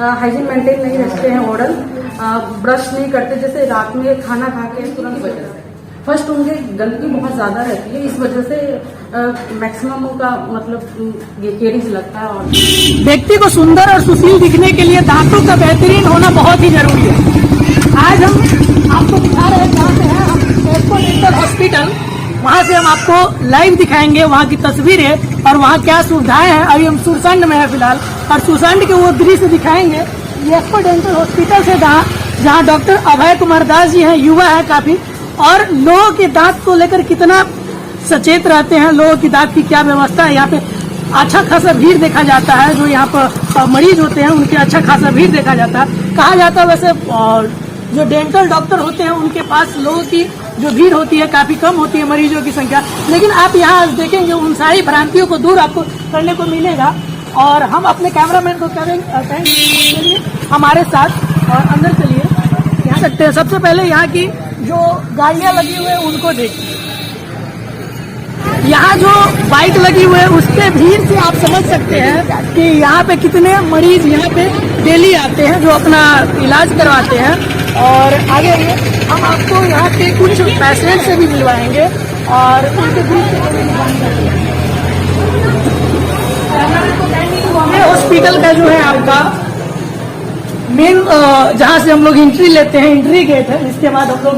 Hygiene maintain नहीं रखते हैं, ओरल ब्रश नहीं करते, जैसे रात में खाना खा के तुरंत फर्स्ट उनके गंदगी बहुत ज्यादा रहती है, इस वजह से मैक्सिमम का मतलब ये केरीज लगता है। और व्यक्ति को सुंदर और सुशील दिखने के लिए दांतों का बेहतरीन होना बहुत ही जरूरी है। आज हम आपको दिखा रहे हैं जहाँ पे है हम एस्को डेंटल हॉस्पिटल, वहाँ से हम आपको लाइव दिखाएंगे वहाँ की तस्वीरें और वहाँ क्या सुविधाएं हैं। अभी हम सुरसंड में है फिलहाल, और सुरसंड के वो दृश्य दिखाएंगे ये एस्को डेंटल हॉस्पिटल से जहाँ डॉक्टर अभय कुमार दास जी हैं, युवा है काफी, और लोगों के दांत को लेकर कितना सचेत रहते हैं, लोगों की दांत की क्या व्यवस्था है। यहाँ पे अच्छा खासा भीड़ देखा जाता है, जो यहाँ पर मरीज होते हैं उनके अच्छा खासा भीड़ देखा जाता है। कहा जाता है वैसे जो डेंटल डॉक्टर होते हैं उनके पास लोगों की जो भीड़ होती है काफी कम होती है, मरीजों की संख्या, लेकिन आप यहाँ देखेंगे उन सारी भ्रांतियों को दूर आपको करने को मिलेगा। और हम अपने कैमरामैन को कहेंगे हमारे साथ और अंदर चलिए यहाँ सकते हैं। सबसे पहले यहाँ की जो गाड़ियाँ लगी हुई है उनको देखिए, यहाँ जो बाइक लगी हुई है उसके भीड़ से आप समझ सकते हैं कि यहाँ पे कितने मरीज यहाँ पे डेली आते हैं जो अपना इलाज करवाते हैं। और आगे हम आपको यहाँ के कुछ पेशेंट से भी मिलवाएंगे और उनके बीच हॉस्पिटल का जो है आपका मेन जहाँ से हम लोग एंट्री लेते हैं, एंट्री गेट है। इसके बाद हम लोग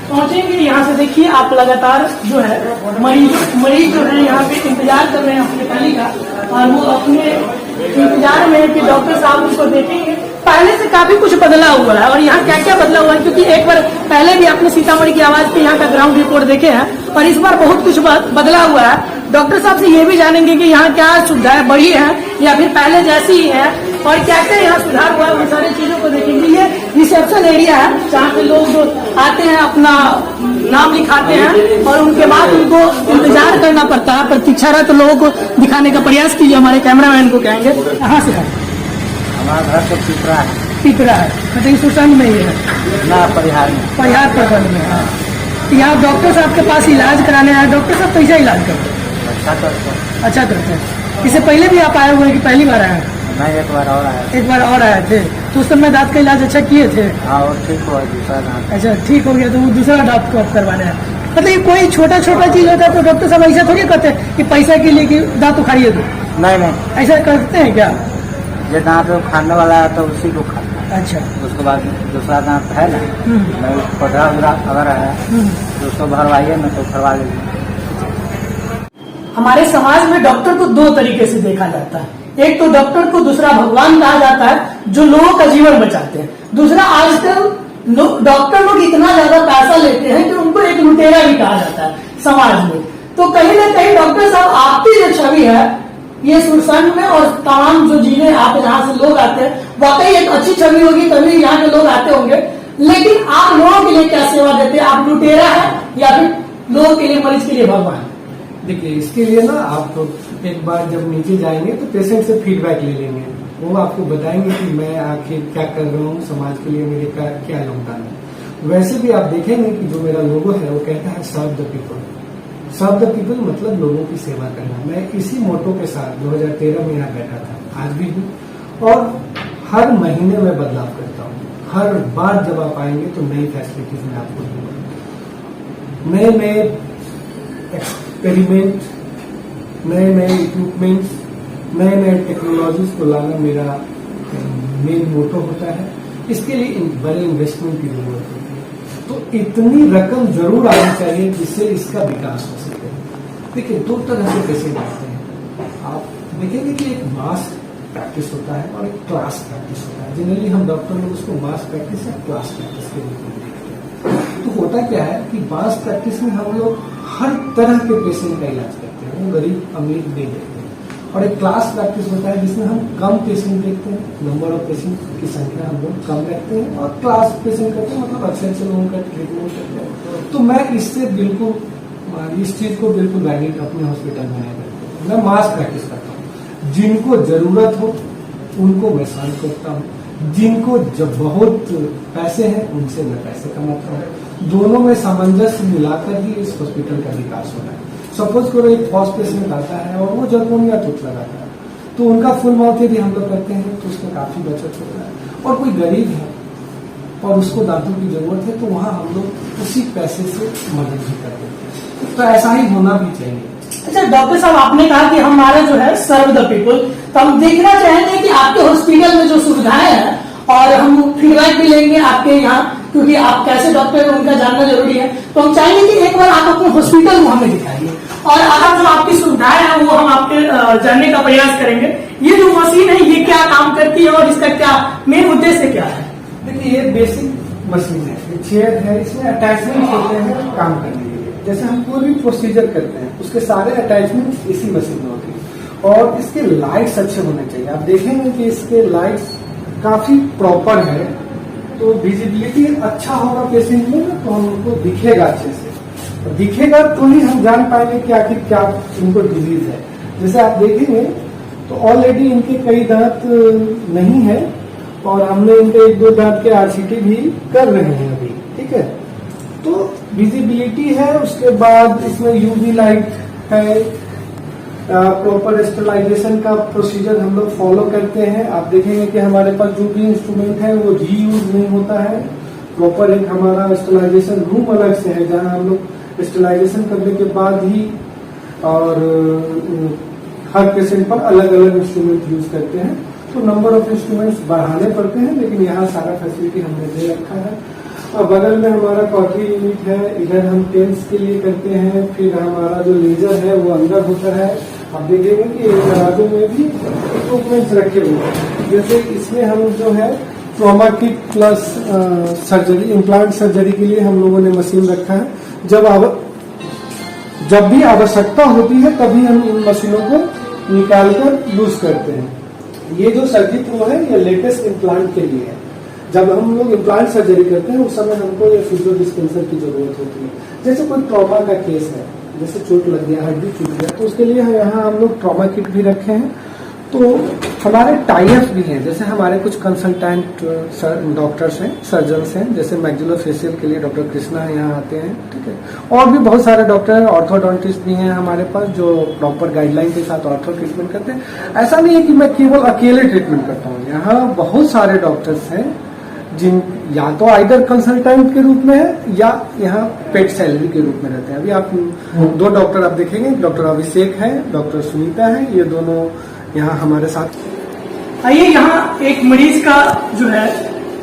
पहुंचेंगे। यहाँ से देखिए आप लगातार जो है मरीज जो है यहाँ पे इंतजार कर रहे हैं अपने पाली का, और वो अपने इंतजार में है कि डॉक्टर साहब उसको देखेंगे। पहले से काफी कुछ बदला हुआ है, और यहाँ क्या क्या बदला हुआ है, क्योंकि एक बार पहले भी आपने सीतामढ़ी की आवाज पे यहाँ का ग्राउंड रिपोर्ट देखे हैं, और इस बार बहुत कुछ बदला हुआ है। डॉक्टर साहब से ये भी जानेंगे कि यहाँ क्या सुविधाएं बढ़ी है या फिर पहले जैसी ही है, और क्या क्या यहाँ सुधार हुआ है, उन सारी चीजों को देखेंगे। ये रिसेप्शन एरिया है जहाँ पे लोग जो आते हैं अपना नाम लिखाते हैं और उनके बाद उनको इंतजार करना पड़ता है। प्रतीक्षारत लोगों को दिखाने का प्रयास कीजिए, हमारे कैमरामैन को कहेंगे। कहाँ से है? हमारा घर तो पिपरा है, मतलब सुरसंड में ही है ना, परिहार प्रखंड में। हाँ, यहाँ डॉक्टर साहब के पास इलाज कराने आए। डॉक्टर साहब कैसा इलाज करते हैं? अच्छा करते हैं। इससे पहले भी आप आए हुए हैं कि पहली बार आए हैं? नहीं, एक बार और आए थे। तो उस समय दांत का इलाज अच्छा किए थे? हाँ, और ठीक हुआ दूसरा दांत। अच्छा, ठीक हो गया तो वो दूसरा दांत को आप करवाने हैं। मतलब कोई छोटा छोटा चीज होता है तो डॉक्टर साहब ऐसा थोड़ी कहते हैं कि पैसा के लिए कि दांत उखाड़िए दो? नहीं, ऐसा करते हैं क्या? ये दांत उखाड़ने वाला है तो उसी को खाता। अच्छा, उसके बाद दूसरा दांत है ना, पौधा अगर है तो उसको भरवाइए ना, तो भरवा लीजिए। हमारे समाज में डॉक्टर को दो तरीके से देखा जाता है। एक तो डॉक्टर को दूसरा भगवान कहा जाता है जो लोगों का जीवन बचाते हैं। दूसरा, आजकल डॉक्टर लोग इतना ज्यादा पैसा लेते हैं कि उनको एक लुटेरा भी कहा जाता है समाज में। तो कहीं ना कहीं डॉक्टर साहब आपकी जो छवि है ये सुरसंड में और तमाम जो जिले आप यहाँ से लोग आते हैं, वाकई एक अच्छी छवि होगी, तभी यहाँ के लोग आते होंगे। लेकिन आप लोगों के लिए क्या सेवा देते हैं? आप लुटेरा है या फिर लोगों के लिए, मरीज के लिए भगवान? देखिए, इसके लिए ना आप एक बार जब नीचे जाएंगे तो पेशेंट से फीडबैक ले लेंगे। वो आपको बताएंगे कि मैं आखिर क्या कर रहा हूँ, समाज के लिए मेरे क्या योगदान है। वैसे भी आप देखेंगे कि जो मेरा लोगो है वो कहता है serve the people. Serve the people मतलब लोगों की सेवा करना। मैं इसी मोटो के साथ 2013 में यहाँ बैठा था, आज भी हूँ, और हर महीने में बदलाव करता हूँ। हर बार जब आप आएंगे तो नई फैसिलिटीज मैं आपको दूंगा, नए एक्सपेरिमेंट, नए इक्विपमेंट्स, नए टेक्नोलॉजीज को लाना मेरा मेन मोटो होता है। इसके लिए बड़े इन्वेस्टमेंट की जरूरत होती है, तो इतनी रकम जरूर आनी चाहिए जिससे इसका विकास हो सके। देखिए, दो तरह से पेशेंट आते हैं। आप देखेंगे कि एक मास प्रैक्टिस होता है और एक क्लास प्रैक्टिस होता है। जनरली हम डॉक्टर लोग उसको मास प्रैक्टिस या क्लास प्रैक्टिस के रूप में देखते हैं। तो होता क्या है कि मास प्रैक्टिस में हम लोग हर तरह के पेशेंट का इलाज करते हैं, वो गरीब अमीर नहीं देखते हैं। और एक क्लास प्रैक्टिस होता है जिसमें हम कम पेशेंट देखते हैं, नंबर ऑफ पेशेंट की संख्या हम लोग कम रखते हैं, और क्लास पेशेंट करते हैं मतलब अच्छे लोगों का ट्रीटमेंट करते हैं। तो मैं इससे बिल्कुल इस चीज को बिल्कुल वैलिड अपने हॉस्पिटल में नहीं करता हूँ। मैं मास प्रैक्टिस करता हूँ। जिनको जरूरत हो उनको मैं सर्व करता हूँ, जिनको जब बहुत पैसे हैं उनसे मैं पैसे कमाता हूँ। दोनों में सामंजस्य मिलाकर ही इस हॉस्पिटल का विकास होना है। सपोज करो एक फर्स्ट पेशेंट आता है और वो जर्मोनिया टूथ लगाता है, तो उनका फुल माउथ यदि हम लोग करते हैं तो उसमें काफी बचत होता है। और कोई गरीब है और उसको दांतों की जरूरत है तो वहाँ हम लोग उसी पैसे से मदद भी कर देते हैं। तो ऐसा ही होना भी चाहिए। अच्छा डॉक्टर साहब, आपने कहा कि हमारा जो है सर्व द पीपल, तो हम देखना चाहेंगे कि आपके हॉस्पिटल में जो सुविधाएं हैं, और हम फीडबैक भी लेंगे आपके यहाँ, क्योंकि आप कैसे डॉक्टर हैं उनका जानना जरूरी है। तो हम चाहेंगे कि एक बार आप अपने हॉस्पिटल को हमें दिखाइए, और आज जो आपकी सुविधाएं हैं वो हम आपके जानने का प्रयास करेंगे। ये जो मशीन है ये क्या काम करती है और इसका क्या मेन उद्देश्य क्या है? देखिए, ये बेसिक मशीन है, ये चेयर है, इसमें अटैचमेंट होते हैं काम करने के लिए। जैसे हम कोई भी प्रोसीजर करते हैं उसके सारे अटैचमेंट इसी मशीन में होते हैं। और इसके लाइट्स अच्छे होने चाहिए। आप देखेंगे कि इसके लाइट्स काफी प्रॉपर है, तो विजिबिलिटी अच्छा होगा पेशेंट में, तो हमको दिखेगा अच्छे से। और दिखेगा तो ही हम जान पाएंगे कि आखिर क्या इनको डिजीज है। जैसे आप देखेंगे तो ऑलरेडी इनके कई दांत नहीं है, और हमने इनके 1-2 दांत के आरसीटी भी कर रहे हैं अभी, ठीक है। तो विजिबिलिटी है, उसके बाद इसमें यूवी लाइट है, प्रॉपर स्टेलाइजेशन का प्रोसीजर हम लोग फॉलो करते हैं। आप देखेंगे कि हमारे पास जो भी इंस्ट्रूमेंट है वो रीयूज नहीं होता है। प्रॉपर एक हमारा स्टेलाइजेशन रूम अलग से है, जहां हम लोग स्टेलाइजेशन करने के बाद ही और हर पेशेंट पर अलग अलग इंस्ट्रूमेंट यूज करते हैं। तो नंबर ऑफ इंस्ट्रूमेंट्स बढ़ाने पड़ते हैं, लेकिन यहाँ सारा फैसिलिटी हमने दे रखा है। और बगल में हमारा कॉटरी यूनिट है, इधर हम टेंस के लिए करते हैं। फिर हमारा जो लेजर है वो अंदर होता है। आप देखेंगे कि दरवाजों में भी इक्विपमेंट्स रखे हुए हैं। जैसे इसमें हम जो है trauma kit plus surgery, implant surgery के लिए हम लोगों ने मशीन रखा है। जब भी आवश्यकता होती है तभी हम इन मशीनों को निकालकर यूज करते हैं। ये जो सर्जरी प्रो है ये लेटेस्ट इम्प्लांट के लिए है। जब हम लोग इम्प्लांट सर्जरी करते हैं उस समय हमको ये फिजियो डिस्पेंसर की जरूरत होती है। जैसे कोई ट्रॉमा का केस है, जैसे चोट लग गया, हड्डी टूट गया, तो उसके लिए यहाँ हम लोग ट्रॉमा किट भी रखे हैं। तो हमारे टाइप भी हैं, जैसे हमारे कुछ कंसल्टेंट डॉक्टर्स हैं, सर्जन्स हैं, जैसे मैक्सिलोफेशियल के लिए डॉक्टर कृष्णा यहाँ आते हैं, ठीक है। और भी बहुत सारे डॉक्टर हैं, ऑर्थोडोंटिस्ट भी हैं हमारे पास, जो प्रॉपर गाइडलाइन के साथ ऑर्थो ट्रीटमेंट करते हैं। ऐसा नहीं है कि मैं केवल अकेले ट्रीटमेंट करता हूँ, यहाँ बहुत सारे डॉक्टर्स हैं जिन या तो आइदर कंसल्टेंट के रूप में है या यहाँ पेड सैलरी के रूप में रहते हैं। अभी आप 2 डॉक्टर आप देखेंगे, डॉक्टर अभिषेक है, डॉक्टर सुनीता है, ये दोनों यहाँ हमारे साथ। आइए, यहाँ एक मरीज का जो है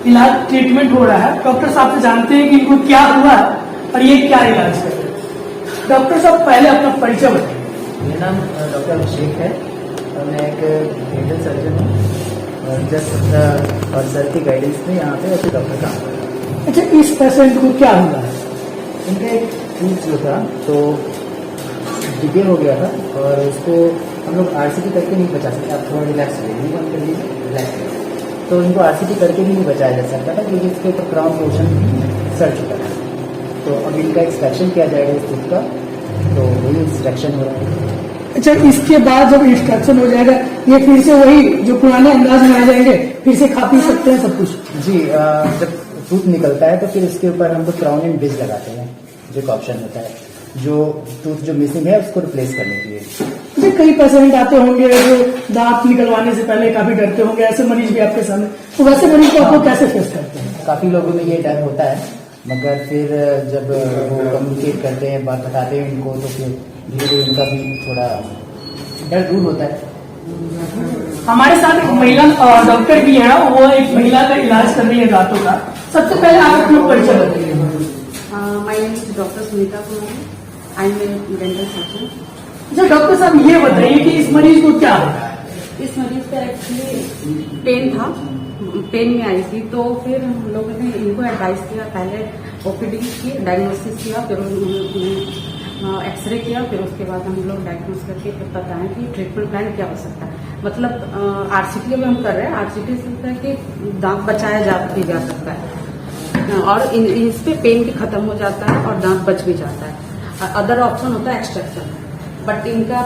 इलाज ट्रीटमेंट हो रहा है। डॉक्टर साहब से जानते हैं कि इनको क्या हुआ और ये क्या इलाज कर रहे हैं। डॉक्टर साहब पहले अपना परिचय बताइए। मेरा नाम डॉक्टर अभिषेक है और मैं एक डेंटल सर्जन हूँ, और जस्ट और सर की गाइडेंस में यहाँ पे ऐसे डॉक्टर काम कर रहा हूँ। अच्छा, इस पेशेंट को क्या हुआ है? इनका एक टूथ जो था तो डिगे हो गया था, और उसको हम लोग आरसीटी करके नहीं बचा सकते। आप थोड़ा रिलैक्स करिए, बंद कर लीजिए, रिलैक्स करिए। तो इनको आरसीटी करके भी नहीं बचाया जा सकता था, क्योंकि इसके ऊपर क्राउन पोर्शन सड़ चुका था। तो अब इनका एक्सट्रैक्शन किया जाएगा इस टूथ का, तो वही एक्सट्रैक्शन हो रहा है। अच्छा, इसके बाद जब एक्सट्रैक्शन हो जाएगा ये फिर से वही जो पुराने अंदाज में आ जाएंगे, फिर से खा पी सकते हैं सब कुछ? जी, जब टूथ निकलता है तो फिर इसके ऊपर हम लोग क्राउन एंड ब्रिज लगाते हैं, जो एक ऑप्शन होता है जो टूथ जो मिसिंग है उसको रिप्लेस करने के लिए। अच्छा, कई पेशेंट आते होंगे जो दांत निकलवाने से पहले काफी डरते होंगे, ऐसे मरीज भी आपके सामने, तो वैसे मरीज को आप कैसे फेस करते हैं? काफी लोगों में ये डर होता है, मगर फिर जब वो कम्युनिकेट करते हैं, बात बताते हैं इनको, तो फिर धीरे धीरे उनका भी थोड़ा डर दूर होता है। हमारे साथ एक महिला डॉक्टर भी है, वो एक महिला का इलाज कर रही है दांतों का। सबसे पहले आप अपना परिचय बताइए। My name is doctor Sunita Kumar, I am a dental surgeon. अच्छा डॉक्टर साहब, ये बताइए कि इस मरीज को क्या हो रहा है? इस मरीज का एक्चुअली पेन था, पेन में आई थी, तो फिर हम लोगों ने इनको एडवाइस किया, पहले ओपीडी की डायग्नोसिस किया, फिर एक्सरे किया, फिर उसके बाद हम लोग डायग्नोस करके फिर बताएं कि ट्रीटमेंट प्लान क्या हो सकता है। मतलब आरसीटी अभी हम कर रहे हैं, आरसीटी से होता है कि दांत बचाया जा सकता है, और इस पे पेन भी खत्म हो जाता है और दांत बच भी जाता है। अदर ऑप्शन होता है एक्सट्रैक्शन, बट इनका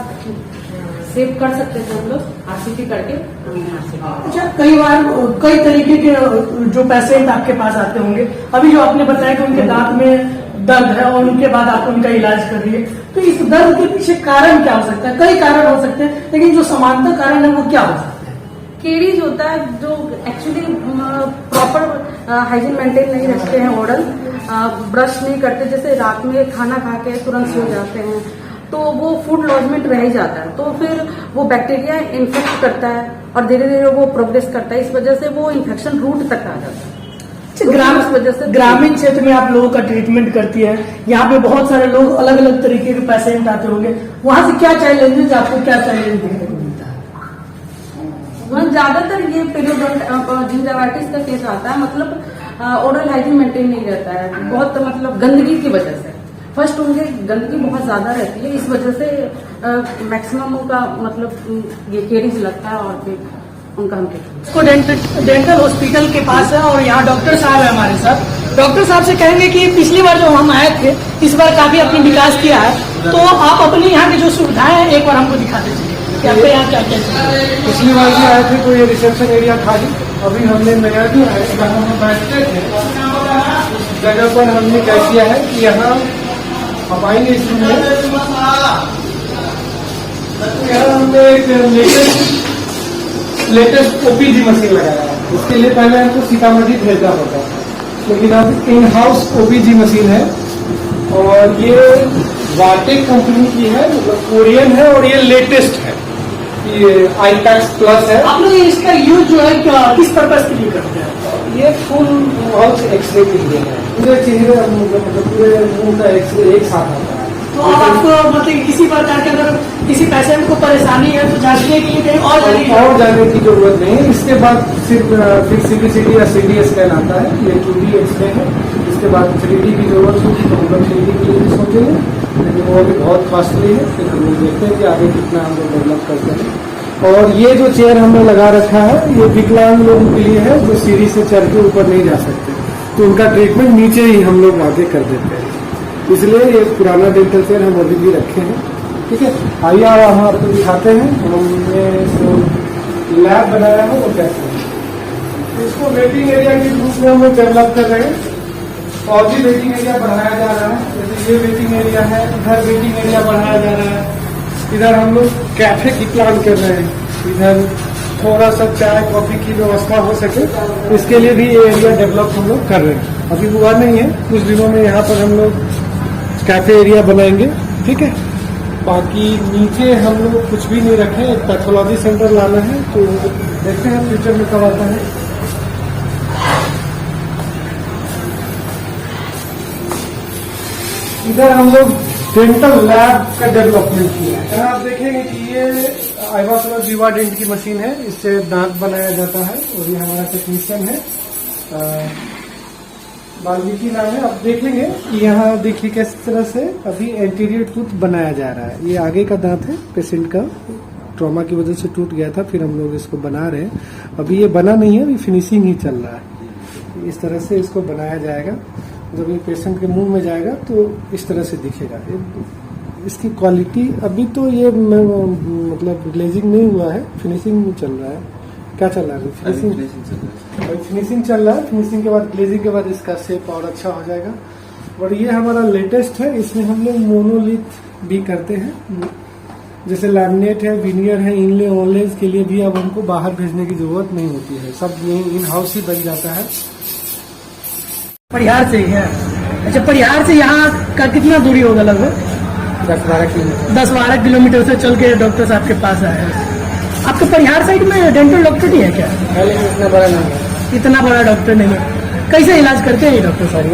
सेव कर सकते थे हम लोग आरसीटी करके। अच्छा, कई बार कई तरीके के जो पेशेंट आपके पास आते होंगे, अभी जो आपने बताया कि उनके दांत में दर्द है और उनके बाद आप उनका इलाज कर रही है, तो इस दर्द के पीछे कारण क्या हो सकता है? कई कारण हो सकते हैं, लेकिन जो समानता कारण है वो क्या हो सकता है? केरीज होता है जो एक्चुअली प्रॉपर हाइजीन मेंटेन नहीं रखते हैं, ओरल ब्रश नहीं करते, जैसे रात में खाना खा के तुरंत सो जाते हैं तो वो फूड लॉजमेंट रह ही जाता है, तो फिर वो बैक्टीरिया इन्फेक्ट करता है और धीरे धीरे वो प्रोग्रेस करता है, इस वजह से वो इन्फेक्शन रूट तक आ जाता है। ग्रामीण क्षेत्र में आप लोगों का ट्रीटमेंट करती है, यहाँ पे बहुत सारे लोग अलग अलग तरीके के पेशेंट आते होंगे, वहां से क्या चैलेंजेस, आपको क्या चैलेंज देखने को मिलता है? वहाँ ज्यादातर ये गिंजाइटिस का केस आता है, मतलब ओरल हाइजीन मेंटेन नहीं रहता है, बहुत मतलब गंदगी की वजह से। फर्स्ट उनके गंदगी बहुत ज्यादा रहती है, इस वजह से मैक्सिमम का मतलब ये केरीज लगता है और फिर उनका हम इसको डेंटल हॉस्पिटल के पास है और यहाँ डॉक्टर साहब है हमारे साथ। डॉक्टर साहब से कहेंगे कि पिछली बार जो हम आए थे इस बार काफी अपनी विकास किया है, तो आप अपनी यहाँ की जो सुविधाएं हैं एक बार हमको दिखाते चलिए कि आपके यहाँ क्या क्या चीज़ है। पिछली बार भी आए थे तो ये रिसेप्शन एरिया था ही, अभी हमने नया जो है जहाँ हम बैठते थे उस जगह पर हमने क्या किया है कि यहाँ आप आएंगे इस रूम में, यहाँ हमने एक लेटेस्ट ओपीजी मशीन लगाया है। उसके लिए पहले हमको सीतामढ़ी भेजना होता था, लेकिन अब इन हाउस ओपीजी मशीन है और ये वाटेक कंपनी की है, मतलब कोरियन है और ये लेटेस्ट है, ये आईपैक्स प्लस है। आप लोग इसका यूज जो है किस पर्पज के लिए करते हैं? ये फुल हाउस एक्सरे के लिए है, पूरे चेहरे मतलब पूरे मुंह का एक्सरे एक साथ आता है। तो अब आपको मतलब किसी प्रकार के अगर किसी पेशेंट को परेशानी है तो जांचने के लिए कहीं और जाने की जरूरत नहीं है। इसके बाद फिर सीबीसीटी या सीटी स्कैन आता है, ये 2D एक्सरे है। इसके बाद 3D की जरूरत होगी तो हम लोग 3D के लिए भी सोचेंगे, लेकिन वो अभी बहुत कॉस्टली है, फिर हम लोग देखते हैं कि आगे कितना हम लोग डेवलप करते हैं। और ये जो चेयर हमने लगा रखा है ये विकलांग लोगों के लिए है जो सीढ़ी से चढ़ के ऊपर नहीं जा सकते, तो उनका ट्रीटमेंट नीचे ही हम लोग आगे कर देते हैं, इसलिए ये पुराना डेंटल चेयर हम अभी भी रखे हैं। ठीक है, आइए हम आपको दिखाते हैं हमने जो लैब बनाया है वो कैसे है। इसको वेटिंग एरिया के रूप में हम लोग डेवलप कर रहे हैं और भी वेटिंग एरिया बढ़ाया जा रहा है। जैसे ये वेटिंग एरिया है, इधर वेटिंग एरिया बढ़ाया जा रहा है, इधर हम लोग कैफे की प्लान कर रहे हैं, इधर थोड़ा सा चाय कॉफी की व्यवस्था हो सके, इसके लिए भी ये एरिया डेवलप हम लोग कर रहे हैं। अभी हुआ नहीं है, कुछ दिनों में यहाँ पर हम लोग कैफे एरिया बनाएंगे। ठीक है, बाकी नीचे हम लोग कुछ भी नहीं रखे, एक पैथोलॉजी सेंटर लाना है, तो देखते हैं फ्यूचर में कब आता है। इधर हम लोग डेंटल लैब का डेवलपमेंट किया है। यहाँ आप देखेंगे कि ये आइवाक्लोज जीवा डेंट की मशीन है, इससे दांत बनाया जाता है और ये हमारा टेक्नीशियन है वाल्मीकि नाम है। आप देख लेंगे यहाँ देखिए किस तरह से अभी एंटीरियर टूथ बनाया जा रहा है। ये आगे का दांत है, पेशेंट का ट्रॉमा की वजह से टूट गया था, फिर हम लोग इसको बना रहे हैं। अभी ये बना नहीं है, अभी फिनिशिंग ही चल रहा है। इस तरह से इसको बनाया जाएगा, जब ये पेशेंट के मुंह में जाएगा तो इस तरह से दिखेगा। इसकी क्वालिटी अभी तो ये मतलब ग्लेजिंग नहीं हुआ है, फिनिशिंग चल रहा है। क्या चल रहा है? फिनिशिंग चल रहा है। फिनिशिंग के बाद ग्लेजिंग के बाद इसका शेप और अच्छा हो जाएगा। और ये हमारा लेटेस्ट है, इसमें हम लोग मोनोलिथ भी करते हैं, जैसे लैमिनेट है, विनियर है, इनले ऑनलेज के लिए भी अब हमको बाहर भेजने की जरूरत नहीं होती है, सब यही इन हाउस ही बन जाता है। परिहार से ही है? अच्छा, परिहार से यहाँ का कितना दूरी होगा? लगभग 10-12 किलोमीटर। 10-12 किलोमीटर से चल के डॉक्टर साहब के पास आए हैं। आपके परिहार साइड में डेंटल डॉक्टर नहीं है क्या? इतना बड़ा नहीं है। इतना बड़ा डॉक्टर नहीं है। कैसे इलाज करते हैं ये डॉक्टर साहब?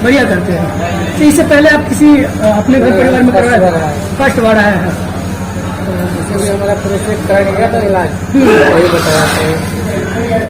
बढ़िया करते हैं। तो इससे पहले आप किसी अपने घर परिवार में करवाए? फर्स्ट बार आया है। हमारा प्रोसेस कराने गया था इलाज, वही बताया।